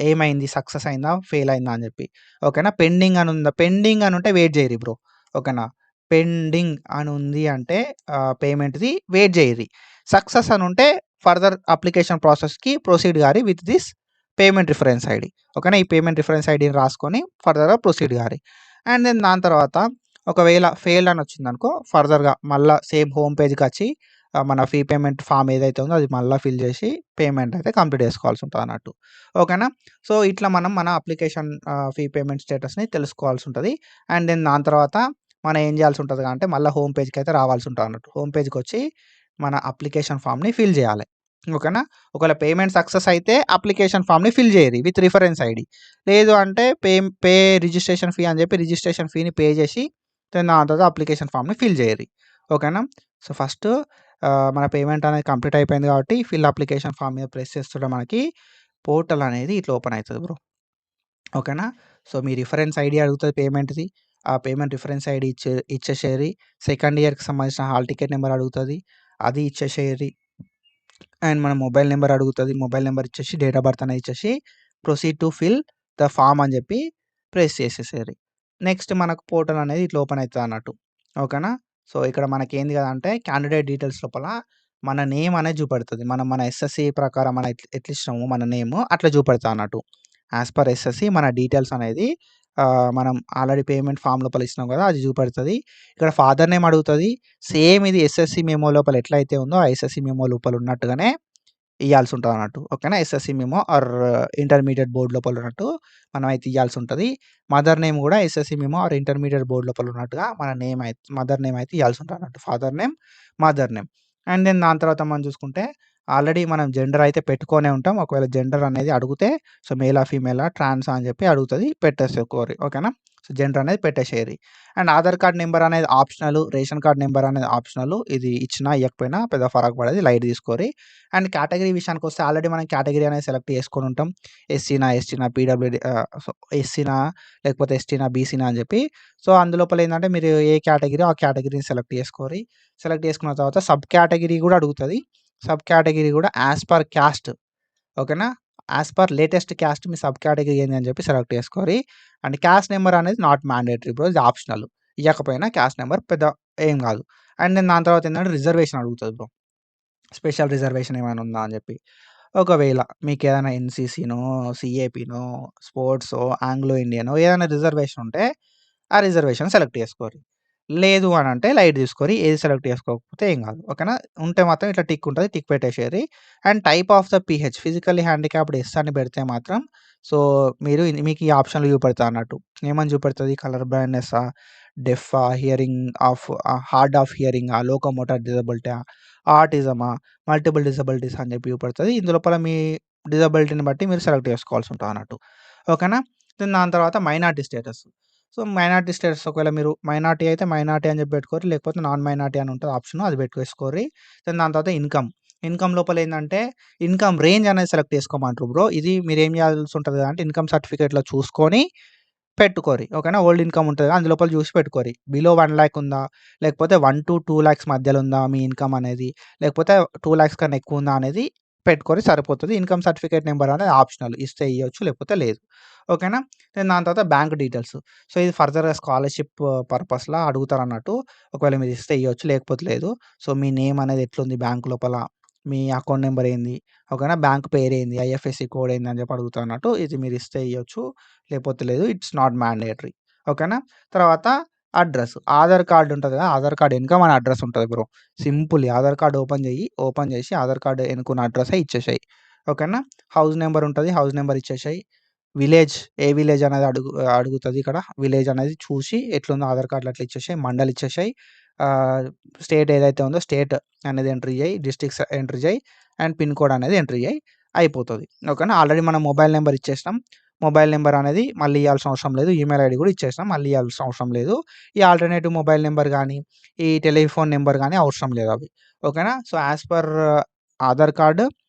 ఏమైంది? సక్సెస్ అయిందా? ఫెయిల్ అయిందా? అని చెప్పి. ఓకేనా? పెండింగ్ అని ఉందా? పెండింగ్ అని ఉంటే వెయిట్ జేయరి బ్రో. ఓకేనా? పెండింగ్ అని ఉంది అంటే పేమెంట్‌ది వెయిట్ జేయరి. సక్సెస్ అని ఉంటే ఫర్దర్ అప్లికేషన్ ప్రాసెస్‌కి ప్రొసీడ్ గారి with this payment reference ID. ఓకేనా? ఈ పేమెంట్ రిఫరెన్స్ ఐడీని రాసుకొని ఫర్దర్‌గా ప్రొసీడ్ గారి. అండ్ దెన్ దాని తర్వాత ఒకవేళ ఫెయిల్డ్ అని వచ్చిందనుకో ఫర్దర్‌గా మళ్ళా సేమ్ హోమ్ పేజ్‌కొచ్చి మన ఫీ పేమెంట్ ఫార్మ్ ఏదైతే ఉందో అది మళ్ళా ఫిల్ చేసి పేమెంట్ అయితే కంప్లీట్ చేసుకోవాల్సి ఉంటదన్నట్టు. ఓకేనా? సో, ఇట్లా మనం మన అప్లికేషన్ ఫీ పేమెంట్ స్టేటస్‌ని తెలుసుకోవాల్సి ఉంటది. అండ్ దెన్ దాని తర్వాత మనం ఏం చేయాల్సి ఉంటది అంటే మళ్ళా హోమ్ పేజ్‌కి అయితే రావాల్సి ఉంటదన్నట్టు. హోమ్ పేజ్‌కొచ్చి మన అప్లికేషన్ ఫార్మ్‌ని ఫిల్ చేయాలి. ఓకేనా? ఒకవేళ పేమెంట్ సక్సెస్ అయితే అప్లికేషన్ ఫార్మ్‌ని ఫిల్ చేయరి విత్ రిఫరెన్స్ ఐడీ. లేదు అంటే పే రిజిస్ట్రేషన్ ఫీ అని చెప్పి రిజిస్ట్రేషన్ ఫీని పే చేసి దెన్ దాని తర్వాత అప్లికేషన్ ఫార్మ్‌ని ఫిల్ చేయరి. ఓకేనా? సో, ఫస్ట్ మన పేమెంట్ అనేది కంప్లీట్ అయిపోయింది కాబట్టి ఫిల్ అప్లికేషన్ ఫార్మ్ మీద ప్రెస్ చేస్తుంటే మనకి పోర్టల్ అనేది ఇట్లా ఓపెన్ అయితది బ్రో. ఓకేనా? సో, మీ రిఫరెన్స్ ఐడీ అడుగుతది పేమెంట్‌ది. ఆ పేమెంట్ రిఫరెన్స్ ఐడీ ఇచ్చేసేయరి. సెకండ్ ఇయర్‌కి సంబంధించిన హాల్ టికెట్ నంబర్ అడుగుతది. అది ఇచ్చేసేయరి. అండ్ మన మొబైల్ నంబర్ అడుగుతది. మొబైల్ నంబర్ ఇచ్చేసి డేట్ ఆఫ్ బర్త్ అనేది ఇచ్చేసి proceed to fill the form అని చెప్పి ప్రెస్ చేసేసేయరి. నెక్స్ట్ మనకు పోర్టల్ అనేది ఇట్లా ఓపెన్ అయితదన్నట్టు. ఓకేనా? సో, ఇక్కడ మనకేంది కదా అంటే క్యాండిడేట్ డీటెయిల్స్ లోపల మన నేమ్ అనేది చూపెడతది. మనం మన ఎస్ఎస్‌సి ప్రకారం మనం ఎట్లా ఇచ్చినామో మన నేమ్ అట్లా చూపెడతదన్నట్టు. యాస్ పర్ ఎస్ఎస్‌సి మన డీటెయిల్స్ అనేది మనం ఆల్రెడీ పేమెంట్ ఫార్మ్ లోపల ఇచ్చినాం కదా! అది చూపెడతది. ఇక్కడ ఫాదర్ నేమ్ అడుగుతది. సేమ్ ఇది ఎస్ఎస్‌సి మెమో లోపల ఎట్లయితే ఉందో ఆ ఎస్ఎస్‌సి మెమో లోపల ఉన్నట్టుగానే ఇయ్యాల్సి ఉంటదన్నట్టు. ఓకేనా? SSC memo or intermediate board లోపల ఉన్నట్టు మనమైతే ఇయ్యాల్సి ఉంటది. మదర్ నేమ్ గూడా SSC memo or intermediate board లోపల ఉన్నట్టుగా మన మదర్ నేమ్ అయితే ఇయ్యాల్సి ఉంటదన్నట్టు. Father name, mother name. And then దాని తర్వాత మనం చూసుకుంటే ఆల్రెడీ మనం జెండర్ అయితే పెట్టుకొనే ఉంటాం. ఒకవేళ జెండర్ అనేది అడిగితే సో, మేలా, ఫీమేలా, ట్రాన్సా అని చెప్పి అడుగుతది. పెట్టేసుకోరి. ఓకేనా? సో, జెండర్ అనేది పెట్టేసేయరి. అండ్ ఆధార్ కార్డ్ నంబర్ అనేది ఆప్షనల్. రేషన్ కార్డ్ నంబర్ అనేది ఆప్షనల్. ఇది ఇచ్చినా, ఇయ్యకపోయినా పెద్ద ఫరక్ పడది. లైట్ తీసుకోరి. అండ్ కేటగరీ విషయానికొస్తే ఆల్రెడీ మనం కేటగరీ అనేది సెలెక్ట్ చేసుకొని ఉంటాం. ఎస్సీనా, పీడబ్ల్యూడీ సో, ఎస్సీనా లేకపోతే ఎస్టీనా, బీసీనా అని చెప్పి. సో, అందులోపల ఏందంటే మీరు ఏ కేటగరీ ఆ కేటగరీని సెలెక్ట్ చేసుకోరి. సెలెక్ట్ చేసుకున్న తర్వాత సబ్ కేటగరీ కూడా అడుగుతది. సబ్ కేటగరీ కూడా యాస్ పర్ క్యాస్ట్. ఓకేనా? యాస్ పర్ లేటెస్ట్ క్యాస్ట్ మీ సబ్ కేటగరీ ఏంది అని చెప్పి సెలెక్ట్ చేసుకోరి. అండ్ క్యాస్ట్ నంబర్ అనేది నాట్ మ్యాండేటరీ బ్రో. ఇది ఆప్షనల్. ఇయ్యకపోయినా క్యాస్ట్ నంబర్ పెద్ద ఏం కాదు. అండ్ దెన్ దాని తర్వాత ఏందంటే రిజర్వేషన్ అడుగుతది బ్రో. స్పెషల్ రిజర్వేషన్ ఏమైనా ఉందా అని చెప్పి. ఒకవేళ మీకేదైనా ఎన్‌సీసీనో, సీఏపీనో, స్పోర్ట్సో, ఆంగ్లో ఇండియనో ఏదైనా రిజర్వేషన్ ఉంటే ఆ రిజర్వేషన్ సెలెక్ట్ చేసుకోరి. లేదు అనంటే లైట్ తీసుకోరి. ఏది సెలెక్ట్ చేసుకోకపోతే ఏం కాదు. ఓకేనా? ఉంటే మాత్రం ఇట్లా టిక్ ఉంటది. టిక్ పెట్టేసేయరి. And type of the PH physically handicapped yes అని పెడితే మాత్రం సో, మీరు మీకు ఈ ఆప్షన్‌లు చూపెడతదన్నట్టు. ఏమని చూపెడతది? కలర్ బ్లైండ్‌నెస్సా? డెఫా? హియరింగ్ ఆఫ్ హార్డ్ ఆఫ్ హియరింగా? లోకోమోటర్ డిజబిలిటీయా? ఆటిజమా? మల్టిపుల్ డిజబిలిటీస్ అని చెప్పి చూపెడతది. ఇందులోపల మీ డిజబిలిటీని బట్టి మీరు సెలెక్ట్ చేసుకోవాల్సి ఉంటదన్నట్టు. ఓకేనా? దెన్ దాని తర్వాత minority status. So, minority status ఒకవేళ మీరు మైనారిటీ అయితే మైనారిటీ అని చెప్పి పెట్టుకోరి. లేకపోతే నాన్ మైనారిటీ అని ఉంటది ఆప్షన్. అది పెట్టేసుకోరి. దెన్ దాని తర్వాత ఇన్‌కమ్. ఇన్‌కమ్ లోపల ఏందంటే ఇన్‌కమ్ రేంజ్ అనేది సెలెక్ట్ చేసుకోమంటారు బ్రో. ఇది మీరేం చేయాల్సి ఉంటది అంటే ఇన్‌కమ్ సర్టిఫికేట్‌లో చూసుకొని పెట్టుకోరి. ఓకేనా? ఓల్డ్ ఇన్‌కమ్ ఉంటది కదా! అందులోపల చూసి పెట్టుకోరి. బిలో 1,00,000 ఉందా? లేకపోతే 1-2 లాక్స్ మధ్యలో ఉందా మీ ఇన్‌కమ్ అనేది? లేకపోతే 2 లాక్స్ కన్నా ఎక్కువ ఉందా అనేది పెట్టుకోరి సరిపోతది. ఇన్‌కమ్ సర్టిఫికేట్ నంబర్ అనేది ఆప్షనల్. ఇస్తే ఇయ్యొచ్చు లేకపోతే లేదు. ఓకేనా? దెన్ దాని తర్వాత బ్యాంక్ డీటెయిల్స్. సో, ఇది ఫర్దర్‌గా స్కాలర్‌షిప్ పర్పస్‌లా అడుగుతారన్నట్టు. ఒకవేళ మీరు ఇస్తే ఇయ్యొచ్చు లేకపోతే లేదు. సో, మీ నేమ్ అనేది ఎట్లుంది బ్యాంక్ లోపల? మీ అకౌంట్ నంబర్ ఏంది? ఓకేనా? బ్యాంక్ పేరేంది? ఐఎఫ్ఎస్‌సి కోడ్ ఏంది అని చెప్పి అడుగుతారన్నట్టు. ఇది మీరు ఇస్తే ఇయ్యొచ్చు. లేకపోతే లేదు. It's not mandatory. ఓకేనా? తర్వాత అడ్రెస్. ఆధార్ కార్డ్ ఉంటది కదా! ఆధార్ కార్డ్ ఎనక మన అడ్రెస్ ఉంటది bro. Simple Aadhaar card open చెయ్యి. ఓపెన్ చేసి ఆధార్ కార్డ్ ఎనుకున్న అడ్రెస్సే ఇచ్చేసేయి. ఓకేనా? హౌస్ నంబర్ ఉంటది. హౌస్ నంబర్ ఇచ్చేసేయి. విలేజ్ ఏ విలేజ్ అనేది అడుగుతది ఇక్కడ. విలేజ్ అనేది చూసి ఎట్లుందో ఆధార్ కార్డ్‌లో అట్లా ఇచ్చేసేయి. మండల్ ఇచ్చేసేయి. ఆహ్, స్టేట్ ఏదైతే ఉందో స్టేట్ అనేది ఎంట్రీ చేయి. డిస్ట్రిక్ట్స్ ఎంట్రీ చేయి. అండ్ పిన్ కోడ్ అనేది ఎంట్రీ చేయి. అయిపోతది. ఓకేనా? ఆల్రెడీ మనం మొబైల్ నంబర్ ఇచ్చేసినాం. మొబైల్ నంబర్ అనేది మళ్ళీ ఇయ్యాల్సిన అవసరం లేదు. ఈమెయిల్ ఐడీ కూడా ఇచ్చేసినాం. మళ్ళీ ఇయ్యాల్సిన అవసరం లేదు. ఈ ఆల్టర్‌నేటివ్ మొబైల్ నంబర్ గానీ, ఈ టెలిఫోన్ నంబర్ గానీ అవసరం లేదు అవి. ఓకేనా? So, as per Aadhaar card,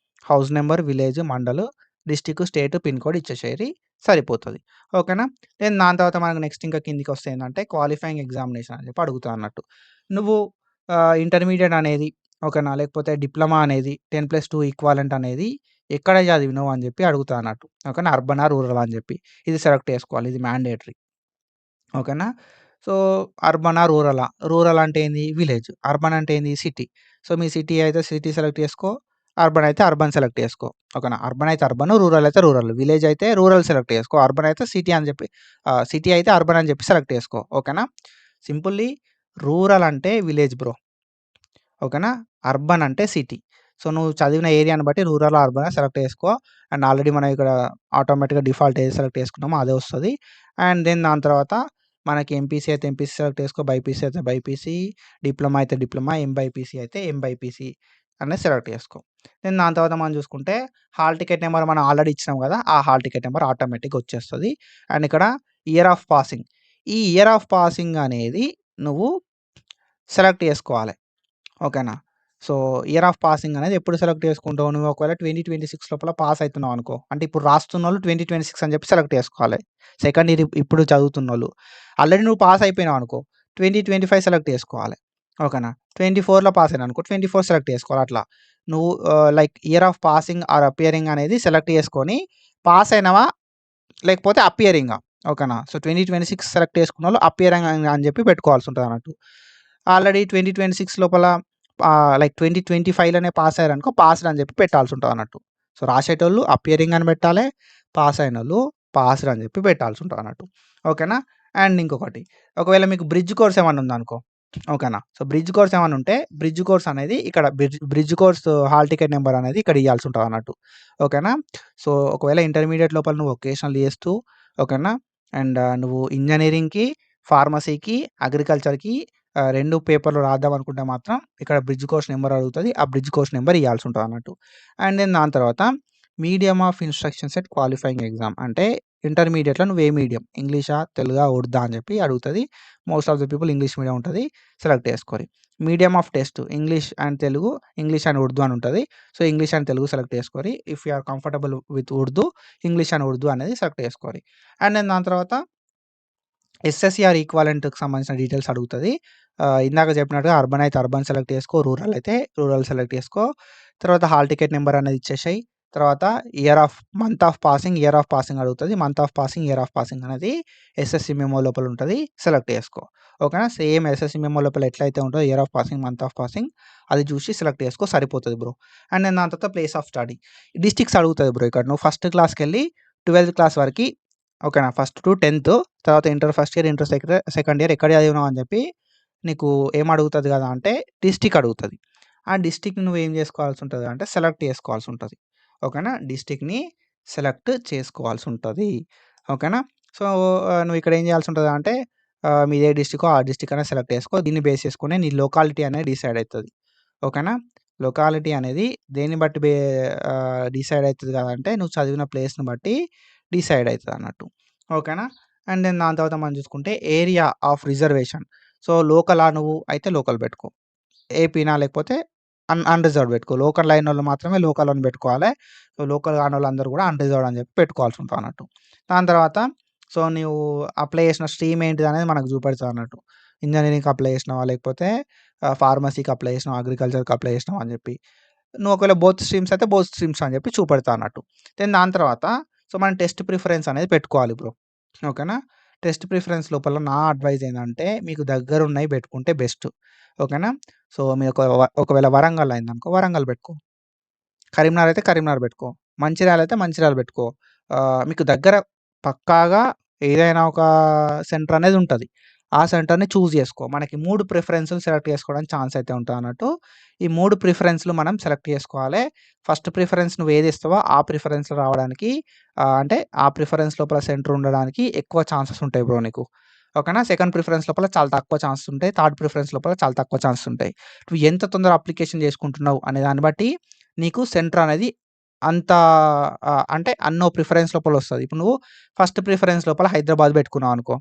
house number, village, mandal, district, state, pin code ఇచ్చేసేయరి. సరిపోతది. ఓకేనా? దెన్ దాని తర్వాత మనకు నెక్స్ట్ ఇంకా కిందికొస్తే ఏందంటే క్వాలిఫైయింగ్ ఎగ్జామినేషన్ అని చెప్పి అడుగుతారన్నట్టు. నువ్వు ఇంటర్మీడియేట్ అనేది ఓకేనా? లేకపోతే డిప్లొమా అనేది 10+2 ఈక్వాలెంట్ అనేది ఎక్కడ చదివినవు అని చెప్పి అడుగుతారన్నట్టు. ఓకేనా? అర్బనా? రూరలా? అని చెప్పి. ఇది సెలెక్ట్ చేసుకోవాలి. ఇది మ్యాండేటరీ. ఓకేనా? సో, అర్బనా? రూరలా? రూరల్ అంటే ఏంది? విలేజ్. అర్బన్ అంటే ఏంది? సిటీ. సో, మీ సిటీ అయితే సిటీ సెలెక్ట్ చేసుకో. అర్బన్ అయితే అర్బన్ సెలెక్ట్ చేసుకో. ఓకేనా? అర్బన్ అయితే అర్బన్, రూరల్ అయితే రూరల్. విలేజ్ అయితే రూరల్ సెలెక్ట్ చేసుకో. అర్బన్ అయితే సిటీ అని చెప్పి సిటీ అయితే అర్బన్ అని చెప్పి సెలెక్ట్ చేసుకో. ఓకేనా? సింపుల్లీ రూరల్ అంటే విలేజ్ బ్రో. ఓకేనా? అర్బన్ అంటే సిటీ. సో, నువ్వు చదివిన ఏరియాని బట్టి రూరలా, అర్బనా సెలెక్ట్ చేసుకో. అండ్ ఆల్రెడీ మనం ఇక్కడ ఆటోమేటిక్‌గా డిఫాల్ట్ ఏది సెలెక్ట్ చేసుకున్నామో అదే వస్తది. అండ్ దెన్ దాని తర్వాత మనకి ఎంపీసీ అయితే ఎంపీసీ సెలెక్ట్ చేసుకో. బైపీసీ అయితే బైపీసీ, డిప్లొమా అయితే డిప్లొమా, ఎంబైపీసీ అయితే ఎంబైపీసీ అనేది సెలెక్ట్ చేసుకో. దెన్ దాని తర్వాత మనం చూసుకుంటే హాల్ టికెట్ నంబర్ మనం ఆల్రెడీ ఇచ్చినాం కదా! ఆ హాల్ టికెట్ నంబర్ ఆటోమేటిక్‌గా వచ్చేస్తది. అండ్ ఇక్కడ ఇయర్ ఆఫ్ పాసింగ్. ఈ ఇయర్ ఆఫ్ పాసింగ్ అనేది నువ్వు సెలెక్ట్ చేసుకోవాలి. ఓకేనా? సో, ఇయర్ ఆఫ్ పాసింగ్ అనేది ఎప్పుడు సెలెక్ట్ చేసుకుంటావు? నువ్వు ఒకవేళ 2026 లోపల పాస్ అయితున్నావనుకో, అంటే ఇప్పుడు రాస్తున్నోళ్ళు 2026 అని చెప్పి సెలెక్ట్ చేసుకోవాలి. సెకండ్ ఇయర్ ఇప్పుడు చదువుతున్నోళ్ళు. ఆల్రెడీ నువ్వు పాస్ అయిపోయినావనుకో, 2025 సెలెక్ట్ చేసుకోవాలి. ఓకేనా? 24లో పాస్ అయినావనుకో, 24 సెలెక్ట్ చేసుకోవాలి అట్లా. నువ్వు like year of passing or appearing అనేది సెలెక్ట్ చేసుకొని, పాస్ అయినవా? లేకపోతే అపియరింగా? ఓకేనా? సో, 2026 సెలెక్ట్ చేసుకున్నోళ్ళు అపియరింగ్ అని చెప్పి పెట్టుకోవాల్సి ఉంటదన్నట్టు. ఆల్రెడీ 2026 లోపల లైక్ 2025లోనే పాస్ అయ్యారనుకో పాస్డ్ అని చెప్పి పెట్టాల్సి ఉంటదన్నట్టు. సో, రాసేటోళ్ళు అపియరింగ్ అని పెట్టాలే. పాస్ అయినోళ్ళు పాస్డ్ అని చెప్పి పెట్టాల్సి ఉంటదన్నట్టు. ఓకేనా? అండ్ ఇంకొకటి ఒకవేళ మీకు బ్రిడ్జ్ కోర్స్ ఏమన్నా ఉందనుకో ఓకేనా? సో, బ్రిడ్జ్ కోర్స్ ఏమన్నా ఉంటే బ్రిడ్జ్ కోర్స్ అనేది ఇక్కడ bridge course hall ticket number అనేది ఇక్కడ ఇయ్యాల్సి ఉంటదన్నట్టు. ఓకేనా? సో, ఒకవేళ ఇంటర్మీడియేట్ లోపల నువ్వు వొకేషనల్ చేస్తూ ఓకేనా? అండ్ నువ్వు ఇంజినీరింగ్‌కి, ఫార్మసీకి, అగ్రికల్చర్‌కి 2 పేపర్‌లో రాద్దాం అనుకుంటే మాత్రం ఇక్కడ బ్రిడ్జ్ కోర్స్ నంబర్ అడుగుతది. ఆ బ్రిడ్జ్ కోర్స్ నంబర్ ఇయ్యాల్సి ఉంటదన్నట్టు. అండ్ దెన్ దాని తర్వాత medium of instruction set qualifying exam అంటే ఇంటర్మీడియేట్‌లో నువ్వు ఏ మీడియం ఇంగ్లీషా, తెలుగా, ఉర్దా అని చెప్పి అడుగుతది. Most of the people English medium ఉంటది. సెలెక్ట్ చేసుకోరి. Medium of test English and Telugu, English and Urdu అని ఉంటది. So, English and Telugu select చేసుకోరి. If you are comfortable with Urdu, English and Urdu అనేది సెలెక్ట్ చేసుకోరి. అండ్ దెన్ దాని తర్వాత ఎస్ఎస్‌సిఆర్ ఈక్వాలెంట్‌కి సంబంధించిన డీటెయిల్స్ అడుగుతది. ఇందాక చెప్పినట్టుగా అర్బన్ అయితే అర్బన్ సెలెక్ట్ చేసుకో. రూరల్ అయితే రూరల్ సెలెక్ట్ చేసుకో. తర్వాత హాల్ టికెట్ నంబర్ అనేది ఇచ్చేసేయి. తర్వాత ఇయర్ ఆఫ్ పాసింగ్ అడుగుతది. Month of passing, year of passing అనేది ఎస్ఎస్‌సి మెమో లోపల ఉంటది. సెలెక్ట్ చేసుకో. ఓకేనా. సేమ్ ఎస్ఎస్‌సి మెమో లోపల ఎట్లయితే ఉంటదో year of passing, month of passing అది చూసి సెలెక్ట్ చేసుకో సరిపోతది బ్రో. అండ్ దెన్ దాని తర్వాత ప్లేస్ ఆఫ్ స్టడీ. డిస్ట్రిక్ట్స్ అడుగుతది బ్రో. ఇక్కడ నువ్వు ఫస్ట్ క్లాస్‌కెళ్ళి 12థ్ క్లాస్ వరకి ఓకేనా. ఫస్ట్ టు 10థ్ తర్వాత inter first year, inter second year ఎక్కడ చదివినావు అని చెప్పి నీకు ఏం అడుగుతది కదా అంటే డిస్ట్రిక్ట్ అడుగుతది. ఆ డిస్ట్రిక్ట్‌ని నువ్వేం చేసుకోవాల్సి ఉంటది అంటే సెలెక్ట్ చేసుకోవాల్సి ఉంటది. ఓకేనా. డిస్ట్రిక్ట్‌ని సెలెక్ట్ చేసుకోవాల్సి ఉంటది. ఓకేనా. సో, నువ్వు ఇక్కడ ఏం చేయాల్సి ఉంటది అంటే మీది ఏ డిస్ట్రిక్కో ఆ డిస్ట్రిక్ట్ అనేది సెలెక్ట్ చేసుకో. దీన్ని బేస్ చేసుకొని నీ లొకాలిటీ అనేది డిసైడ్ అయితది. ఓకేనా. లొకాలిటీ అనేది దేన్ని బట్టి డిసైడ్ అయితది కదా అంటే నువ్వు చదివిన ప్లేస్‌ని బట్టి డిసైడ్ అయితదన్నట్టు. ఓకేనా. అండ్ దెన్ దాని తర్వాత మనం చూసుకుంటే ఏరియా ఆఫ్ రిజర్వేషన్. సో, లోకలా నువ్వు అయితే లోకల్ పెట్టుకో. ఏపీనా లేకపోతే అన్‌రిజర్వ్డ్ పెట్టుకో. లోకల్ అయినోళ్ళు మాత్రమే లోకల్ అని పెట్టుకోవాలే. సో, లోకల్ కానోళ్ళందరూ కూడా అన్‌రిజర్వ్డ్ అని చెప్పి పెట్టుకోవాల్సి ఉంటదన్నట్టు. దాని తర్వాత సో, నువ్వు అప్లై చేసిన స్ట్రీమ్ ఏంటిదనేది మనకు చూపెడతదన్నట్టు. ఇంజినీరింగ్‌కి అప్లై చేసినావా? లేకపోతే ఫార్మసీకి అప్లై చేసినావా? అగ్రికల్చర్‌కి అప్లై చేసినావా? అని చెప్పి. నువ్వు ఒకవేళ బోత్ స్ట్రీమ్స్ అయితే బోత్ స్ట్రీమ్స్ అని చెప్పి చూపెడతదన్నట్టు. దెన్ దాని తర్వాత సో, మనం టెస్ట్ ప్రిఫరెన్స్ అనేది పెట్టుకోవాలి బ్రో. ఓకేనా. టెస్ట్ ప్రిఫరెన్స్ లోపల నా అడ్వైస్ ఏందంటే మీకు దగ్గరున్నయి పెట్టుకుంటే బెస్ట్. ఓకేనా. సో, మీ ఒకవేళ వరంగల్ అయిందనుకో వరంగల్ పెట్టుకో. కరీంనగర్ అయితే కరీంనగర్ పెట్టుకో. మంచిర్యాల అయితే మంచిర్యాల పెట్టుకో. మీకు దగ్గర పక్కాగా ఏదైనా ఒక సెంటర్ అనేది ఉంటది. ఆ సెంటర్‌ని చూజ్ చేసుకో. మనకి 3 ప్రిఫరెన్స్‌లు సెలెక్ట్ చేసుకోవడానికి ఛాన్స్ అయితే ఉంటదన్నట్టు. ఈ 3 ప్రిఫరెన్స్‌లు మనం సెలెక్ట్ చేసుకోవాలే. ఫస్ట్ ప్రిఫరెన్స్ నువ్వు ఏది ఇస్తావో ఆ ప్రిఫరెన్స్‌లో రావడానికి అంటే ఆ ప్రిఫరెన్స్ లోపల సెంటర్ ఉండడానికి ఎక్కువ ఛాన్సెస్ ఉంటాయి బ్రో నీకు. ఓకేనా. సెకండ్ ప్రిఫరెన్స్ లోపల చాలా తక్కువ ఛాన్సెస్ ఉంటాయి. థర్డ్ ప్రిఫరెన్స్ లోపల చాలా తక్కువ ఛాన్సెస్ ఉంటాయి. నువ్వు ఎంత తొందర అప్లికేషన్ చేసుకుంటున్నావు అనే దాన్ని బట్టి నీకు సెంటర్ అనేది అంత అంటే అన్నో ప్రిఫరెన్స్ లోపలొస్తది. ఇప్పుడు నువ్వు ఫస్ట్ ప్రిఫరెన్స్ లోపల హైదరాబాద్ పెట్టుకున్నావనుకో.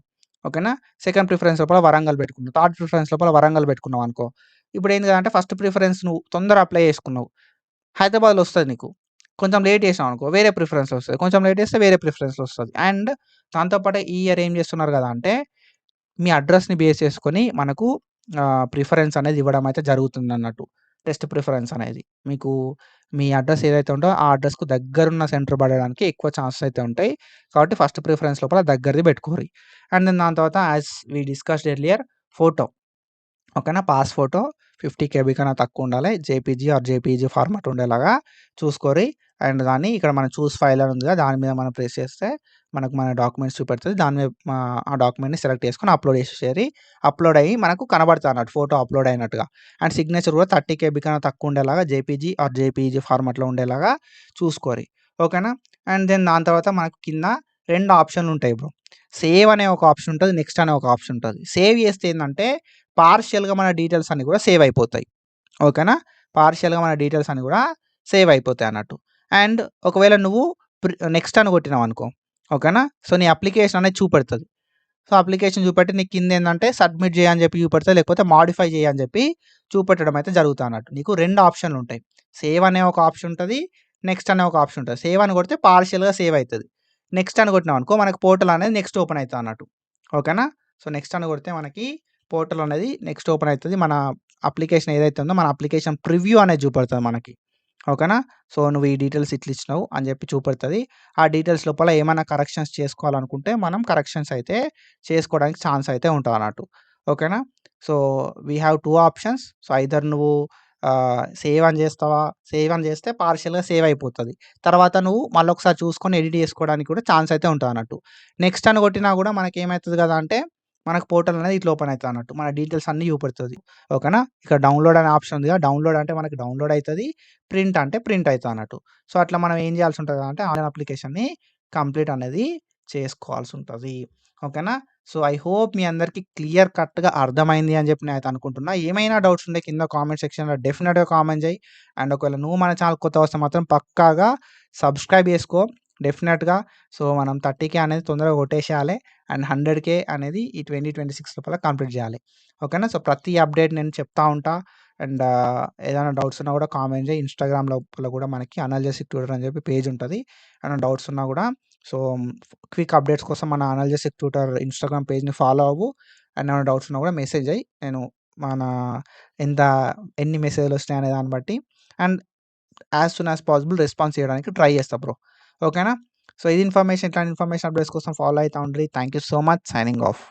ఓకేనా. సెకండ్ ప్రిఫరెన్స్ లోపల వరంగల్ పెట్టుకున్నావు. థర్డ్ ప్రిఫరెన్స్ లోపల వరంగల్ పెట్టుకున్నావనుకో. ఇప్పుడేంది కదంటే ఫస్ట్ ప్రిఫరెన్స్ నువ్వు తొందర అప్లై చేసుకున్నావు. హైదరాబాద్‌లో వస్తది నీకు. కొంచెం లేట్ చేసినావనుకో వేరే ప్రిఫరెన్స్‌లో వస్తది. కొంచెం లేట్ చేస్తే వేరే ప్రిఫరెన్స్‌లో వస్తది. అండ్ దాంతో పాటే ఈ ఇయర్ ఏం చేస్తున్నారు కదా అంటే మీ అడ్రెస్‌ని బేస్ చేసుకొని మనకు ప్రిఫరెన్స్ అనేది ఇవ్వడం అయితే జరుగుతుందన్నట్టు. టెస్ట్ ప్రిఫరెన్స్ అనేది. మీకు మీ అడ్రెస్ ఏదైతే ఉందో ఆ అడ్రెస్‌కు దగ్గరున్న సెంటర్ పడడానికి ఎక్కువ ఛాన్సెస్ అయితే ఉంటాయి. కాబట్టి ఫస్ట్ ప్రిఫరెన్స్ లోపల దగ్గరిది పెట్టుకోరి. అండ్ దెన్ దాని తర్వాత as we discussed earlier photo. ఓకేనా. పాస్ ఫోటో 50 కేబీ కన్నా తక్కువుండాలి. జేపీజీ ఆర్ జేపీఈజీ ఫార్మాట్ ఉండేలాగా చూసుకోరి. అండ్ దాన్ని ఇక్కడ మనం చూస్ ఫైల్ అని ఉంది కదా! దాని మీద మనం ప్రెస్ చేస్తే మనకు మన డాక్యుమెంట్స్ చూపెడుతది. దాని మీద ఆ డాక్యుమెంట్‌ని సెలెక్ట్ చేసుకొని అప్‌లోడ్ చేసేసేయాలి. అప్‌లోడ్ అయ్యి మనకు కనబడతదన్నట్టు ఫోటో అప్‌లోడ్ అయినట్టుగా. అండ్ సిగ్నేచర్ కూడా 30 కేబీ కన్నా తక్కువ ఉండేలాగా జేపీజీ ఆర్ జేపీఈజీ ఫార్మాట్‌లో ఉండేలాగా చూసుకోరి. ఓకేనా. అండ్ దెన్ దాని తర్వాత మనకు కింద 2 ఆప్షన్‌లు ఉంటాయి బ్రో. సేవ్ అనే ఒక ఆప్షన్ ఉంటది. నెక్స్ట్ అనే ఒక ఆప్షన్ ఉంటది. సేవ్ చేస్తే ఏందంటే పార్షియల్‌గా మన డీటెయిల్స్ అన్నీ కూడా సేవ్ అయిపోతాయి. ఓకేనా. పార్షియల్‌గా మన డీటెయిల్స్ అన్నీ కూడా సేవ్ అయిపోతాయన్నట్టు. అండ్ ఒకవేళ నువ్వు నెక్స్ట్ అని కొట్టినావనుకో. ఓకేనా. సో, నీ అప్లికేషన్ అనేది చూపెడతది. సో, అప్లికేషన్ చూపెట్టి నీకు కిందేందంటే సబ్మిట్ చేయి అని చెప్పి చూపెడతది. లేకపోతే మోడిఫై చేయి అని చెప్పి చూపెట్టడం అయితే జరుగుతదన్నట్టు. నీకు 2 ఆప్షన్‌లుంటాయి. సేవ్ అనే ఒక ఆప్షన్ ఉంటది. నెక్స్ట్ అనే ఒక ఆప్షన్ ఉంటది. సేవ్ అని కొడితే పార్షియల్‌గా సేవ్ అయితది. నెక్స్ట్ అని కొట్టినావనుకో మనకు పోర్టల్ అనేది నెక్స్ట్ ఓపెన్ అయితదన్నట్టు. ఓకేనా. సో, నెక్స్ట్ అని కొడితే మనకి పోర్టల్ అనేది నెక్స్ట్ ఓపెన్ అయితది. మన అప్లికేషన్ ఏదైతే ఉందో మన అప్లికేషన్ ప్రివ్యూ అనేది చూపెడతది మనకి. ఓకేనా. సో, నువ్వు ఈ డీటెయిల్స్ ఇట్లిచ్చినావు అని చెప్పి చూపెడతది. ఆ డీటెయిల్స్ లోపల ఏమైనా కరెక్షన్స్ చేసుకోవాలనుకుంటే మనం కరెక్షన్స్ అయితే చేసుకోవడానికి ఛాన్స్ అయితే ఉంటదన్నట్టు. ఓకేనా. So, we have 2 options. So, either నువ్వు సేవ్ అని చేస్తావా? సేవ్ అని చేస్తే పార్షియల్‌గా సేవ్ అయిపోతది. తర్వాత నువ్వు మళ్ళొకసారి చూసుకొని ఎడిట్ చేసుకోవడానికి కూడా ఛాన్స్ అయితే ఉంటదన్నట్టు. నెక్స్ట్ అని కొట్టినా కూడా మనకేమైతది కదా అంటే మనకు పోర్టల్ అనేది ఇట్లా ఓపెన్ అయితదన్నట్టు. మన డీటెయిల్స్ అన్నీ చూపెడుతది. ఓకేనా. ఇక్కడ డౌన్‌లోడ్ అనే ఆప్షన్ ఉందిగా డౌన్‌లోడ్ అంటే మనకి డౌన్‌లోడ్ అయితది. ప్రింట్ అంటే ప్రింట్ అయితదన్నట్టు. సో, అట్లా మనం ఏం చేయాల్సి ఉంటదంటే ఆన్‌లైన్ అప్లికేషన్‌ని కంప్లీట్ అనేది చేసుకోవాల్సి ఉంటుంది. ఓకేనా. సో ఐ హోప్ మీ అందరికీ క్లియర్ కట్గా అర్థమైంది అని చెప్పి నేనైతే అనుకుంటున్నా. ఏమైనా డౌట్స్ ఉంటే కింద కామెంట్ సెక్షన్లో డెఫినెట్గా కామెంట్ చేయి. అండ్ ఒకవేళ నువ్వు మన ఛానల్ కొత్త వస్తే మాత్రం పక్కాగా సబ్స్క్రైబ్ చేసుకో డెఫినెట్గా. సో మనం 30K అనేది తొందరగా కొట్టేసేయాలి అండ్ 100K అనేది ఈ 2026 లోపల కంప్లీట్ చేయాలి. ఓకేనా. సో ప్రతి అప్డేట్ నేను చెప్తా ఉంటా. అండ్ ఏదైనా డౌట్స్ ఉన్నా కూడా కామెంట్ చేయి. ఇన్స్టాగ్రామ్ లోపల కూడా మనకి అనాలిసిస్ ట్యూటర్ అని చెప్పి పేజ్ ఉంటుంది. ఏమైనా డౌట్స్ ఉన్నా కూడా సో క్విక్ అప్డేట్స్ కోసం మన అనాలిసిస్ ట్యూటర్ ఇన్స్టాగ్రామ్ పేజ్ని ఫాలో అవ్వు. అండ్ ఏమైనా డౌట్స్ ఉన్నా కూడా మెసేజ్ అయ్యి నేను మన ఎంత ఎన్ని మెసేజ్లు వస్తాయి అనే దాన్ని బట్టి and as soon as possible response చేయడానికి ట్రై చేస్తా బ్రో. ఓకేనా. సో ఇది ఇన్ఫర్మేషన్. ఇట్లాంటి ఇన్ఫర్మేషన్ అప్డేట్స్ కోసం ఫాలో అవుతా ఉండండి. Thank you so much. Signing off.